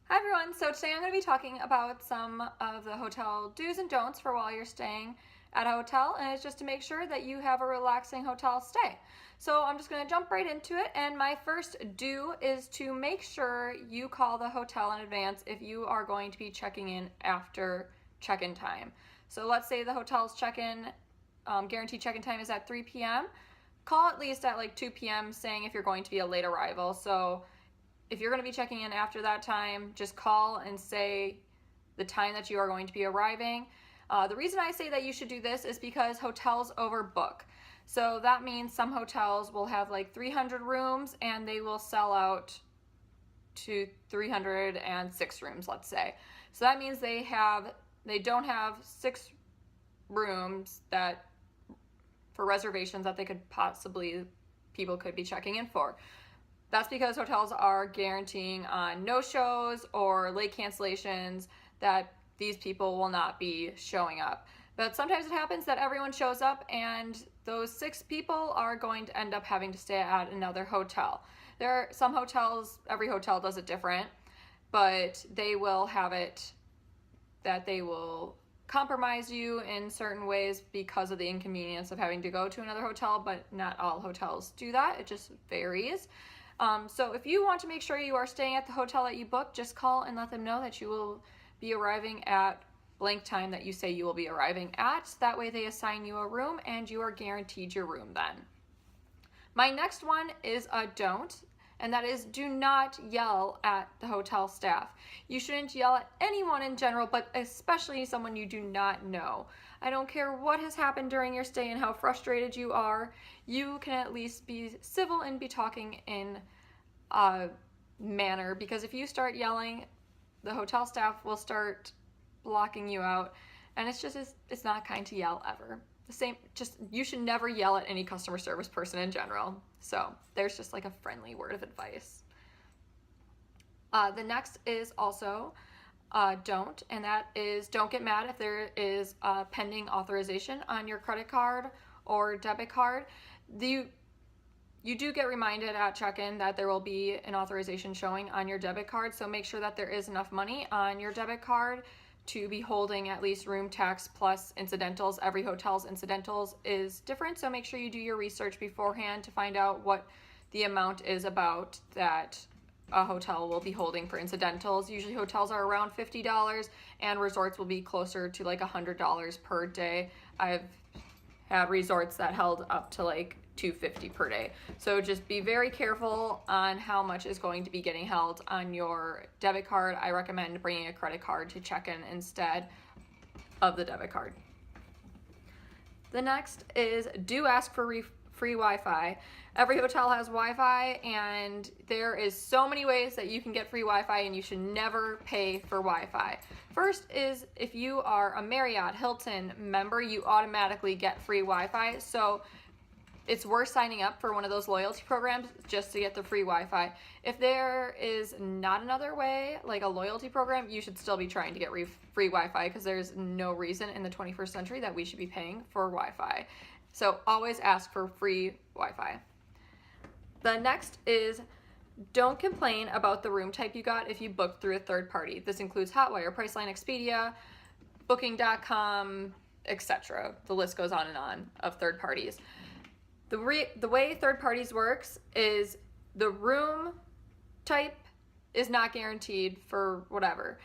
Hi everyone, so today I'm going to be talking about some of the hotel do's and don'ts for while you're staying at a hotel, and it's just to make sure that you have a relaxing hotel stay. So I'm just going to jump right into it, and my first do is to make sure you call the hotel in advance if you are going to be checking in after check-in time. So let's say the hotel's guaranteed check-in time is at 3 p.m. Call at least at like 2 p.m. saying if you're going to be a late arrival. So if you're going to be checking in after that time, just call and say the time that you are going to be arriving. The reason I say that you should do this is because hotels overbook. So that means some hotels will have like 300 rooms and they will sell out to 306 rooms, let's say. So that means they don't have 6 rooms that for reservations that people could be checking in for. That's because hotels are guaranteeing on no-shows or late cancellations that these people will not be showing up. But sometimes it happens that everyone shows up and those 6 people are going to end up having to stay at another hotel. There are some hotels, every hotel does it different, but they will have it that they will compromise you in certain ways because of the inconvenience of having to go to another hotel, but not all hotels do that. It just varies. So if you want to make sure you are staying at the hotel that you booked, just call and let them know that you will be arriving at blank time that you say you will be arriving at. That way they assign you a room and you are guaranteed your room then. My next one is a don't, and that is do not yell at the hotel staff. You shouldn't yell at anyone in general, but especially someone you do not know. I don't care what has happened during your stay and how frustrated you are. You can at least be civil and be talking in a manner, because if you start yelling, the hotel staff will start blocking you out, and it's not kind to yell ever. You should never yell at any customer service person in general. So there's just like a friendly word of advice. The next is also don't, and that is don't get mad if there is a pending authorization on your credit card or debit card. You do get reminded at check-in that there will be an authorization showing on your debit card, so make sure that there is enough money on your debit card to be holding at least room tax plus incidentals. Every hotel's incidentals is different, so make sure you do your research beforehand to find out what the amount is about that a hotel will be holding for incidentals. Usually hotels are around $50 and resorts will be closer to like $100 per day. I've had resorts that held up to like $250 per day. So just be very careful on how much is going to be getting held on your debit card. I recommend bringing a credit card to check in instead of the debit card. The next is do ask for free Wi-Fi. Every hotel has Wi-Fi, and there is so many ways that you can get free Wi-Fi, and you should never pay for Wi-Fi. First is if you are a Marriott, Hilton member, you automatically get free Wi-Fi. So it's worth signing up for one of those loyalty programs just to get the free Wi-Fi. If there is not another way, like a loyalty program, you should still be trying to get free Wi-Fi, because there's no reason in the 21st century that we should be paying for Wi-Fi. So always ask for free Wi-Fi. The next is don't complain about the room type you got if you booked through a third party. This includes Hotwire, Priceline, Expedia, Booking.com, etc. The list goes on and on of third parties. The way third parties works is the room type is not guaranteed for whatever.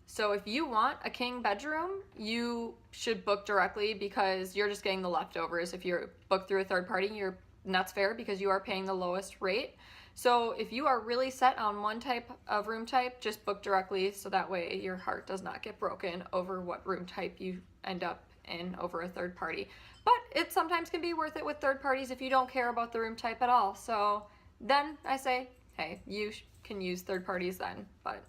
So if you want a king bedroom, you should book directly, because you're just getting the leftovers. If you're booked through a third party, and that's fair because you are paying the lowest rate. So if you are really set on one type of room type, just book directly, so that way your heart does not get broken over what room type you end up in over a third party. But it sometimes can be worth it with third parties if you don't care about the room type at all. So then I say, hey, you can use third parties then. But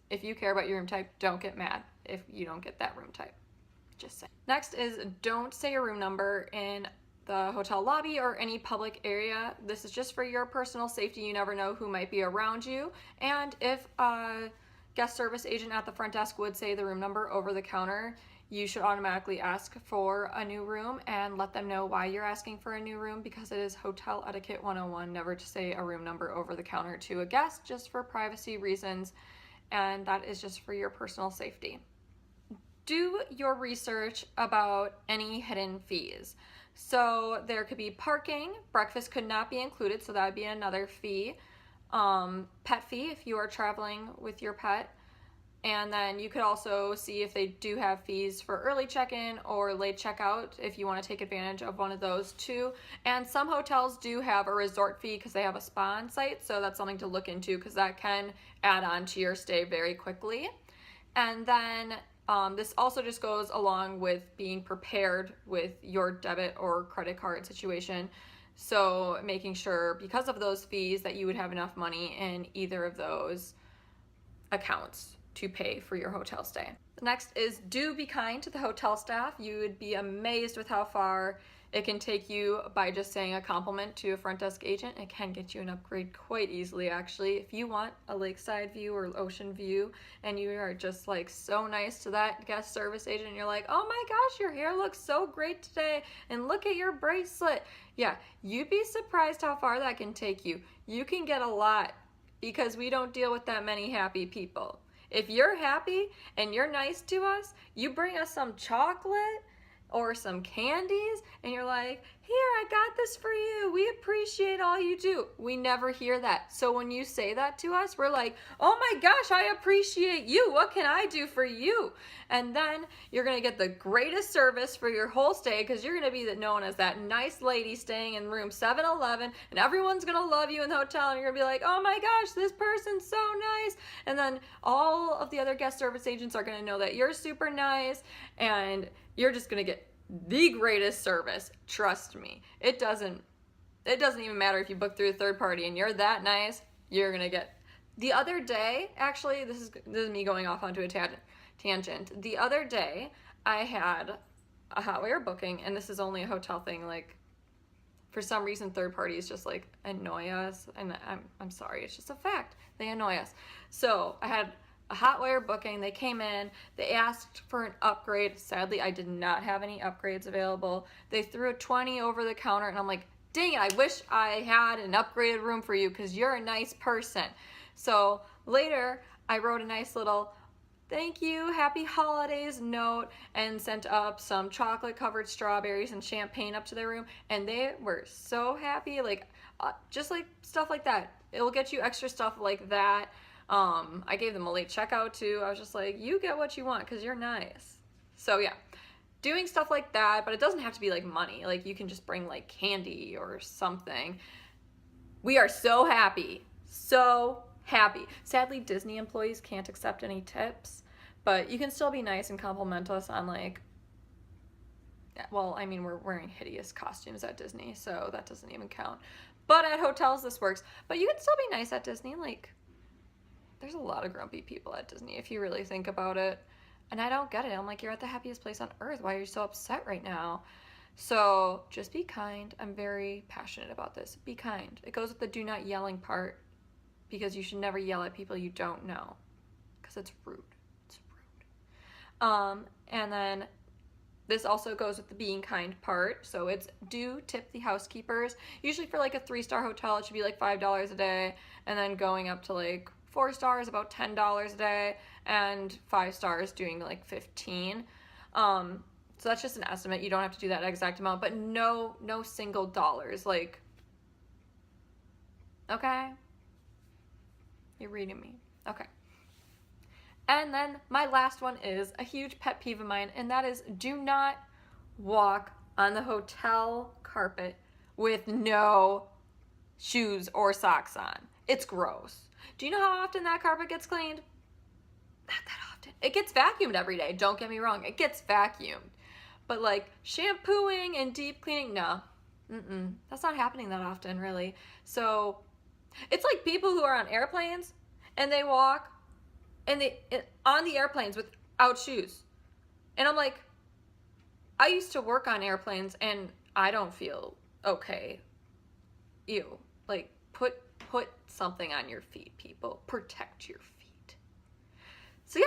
if you care about your room type, don't get mad if you don't get that room type. Just say. Next is don't say your room number in the hotel lobby or any public area. This is just for your personal safety. You never know who might be around you. And if a guest service agent at the front desk would say the room number over the counter, you should automatically ask for a new room and let them know why you're asking for a new room, because it is hotel etiquette 101 never to say a room number over the counter to a guest, just for privacy reasons, and that is just for your personal safety. Do your research about any hidden fees. So there could be parking, breakfast could not be included, so that would be another fee. Pet fee if you are traveling with your pet. And then you could also see if they do have fees for early check-in or late checkout if you want to take advantage of one of those too. And some hotels do have a resort fee because they have a spa on site, so that's something to look into because that can add on to your stay very quickly. And then this also just goes along with being prepared with your debit or credit card situation. So making sure, because of those fees, that you would have enough money in either of those accounts to pay for your hotel stay. The next is do be kind to the hotel staff. You would be amazed with how far it can take you by just saying a compliment to a front desk agent. It can get you an upgrade quite easily, actually. If you want a lakeside view or ocean view and you are just like so nice to that guest service agent, and you're like, oh my gosh, your hair looks so great today and look at your bracelet. Yeah, you'd be surprised how far that can take you. You can get a lot because we don't deal with that many happy people. If you're happy and you're nice to us, you bring us some chocolate or some candies and you're like, here, I got this for you. We appreciate all you do. We never hear that. So when you say that to us, we're like, oh my gosh, I appreciate you. What can I do for you? And then you're going to get the greatest service for your whole stay because you're going to be known as that nice lady staying in room 711, and everyone's going to love you in the hotel, and you're going to be like, oh my gosh, this person's so nice. And then all of the other guest service agents are going to know that you're super nice, and you're just going to get the greatest service. Trust me. It doesn't even matter if you book through a third party and you're that nice, you're going to get. The other day, actually, this is me going off onto a tangent. The other day, I had a Hotwire booking, and this is only a hotel thing, like, for some reason third parties just like annoy us, and I'm sorry, it's just a fact. They annoy us. So, I had a Hotwire booking. They came in, they asked for an upgrade. Sadly, I did not have any upgrades available. They threw a 20 over the counter, and I'm like, dang it, I wish I had an upgraded room for you because you're a nice person. So later, I wrote a nice little thank you, happy holidays note, and sent up some chocolate covered strawberries and champagne up to their room, and they were so happy. Like, just like stuff like that. It'll get you extra stuff like that. I gave them a late checkout too. I was just like, you get what you want because you're nice. So yeah, doing stuff like that, but it doesn't have to be like money. Like, you can just bring like candy or something. We are so happy. So happy. Sadly, Disney employees can't accept any tips, but you can still be nice and compliment us on like, well, I mean, we're wearing hideous costumes at Disney, so that doesn't even count. But at hotels, this works. But you can still be nice at Disney. Like, there's a lot of grumpy people at Disney if you really think about it. And I don't get it. I'm like, you're at the happiest place on earth. Why are you so upset right now? So just be kind. I'm very passionate about this. Be kind. It goes with the do not yelling part, because you should never yell at people you don't know because it's rude. It's rude. And then this also goes with the being kind part. So it's do tip the housekeepers. Usually for like a 3-star hotel, it should be like $5 a day. And then going up to like 4 stars, about $10 a day, and 5 stars doing like 15. So that's just an estimate. You don't have to do that exact amount, but no single dollars. Like, okay, you're reading me. Okay. And then my last one is a huge pet peeve of mine, and that is do not walk on the hotel carpet with no shoes or socks on. It's gross. Do you know how often that carpet gets cleaned? Not that often. It gets vacuumed every day. Don't get me wrong. It gets vacuumed. But like shampooing and deep cleaning, no. That's not happening that often, really. So it's like people who are on airplanes and they walk and on the airplanes without shoes. And I'm like, I used to work on airplanes and I don't feel okay. Ew. Like, put something on your feet, people. Protect your feet. So yeah,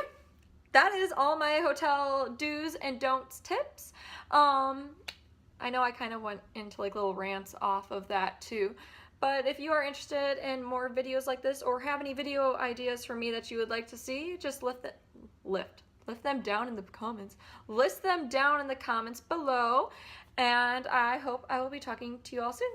that is all my hotel do's and don'ts tips. I know I kind of went into like little rants off of that too, but if you are interested in more videos like this or have any video ideas for me that you would like to see, just list them down in the comments. List them down in the comments below, and I hope I will be talking to you all soon.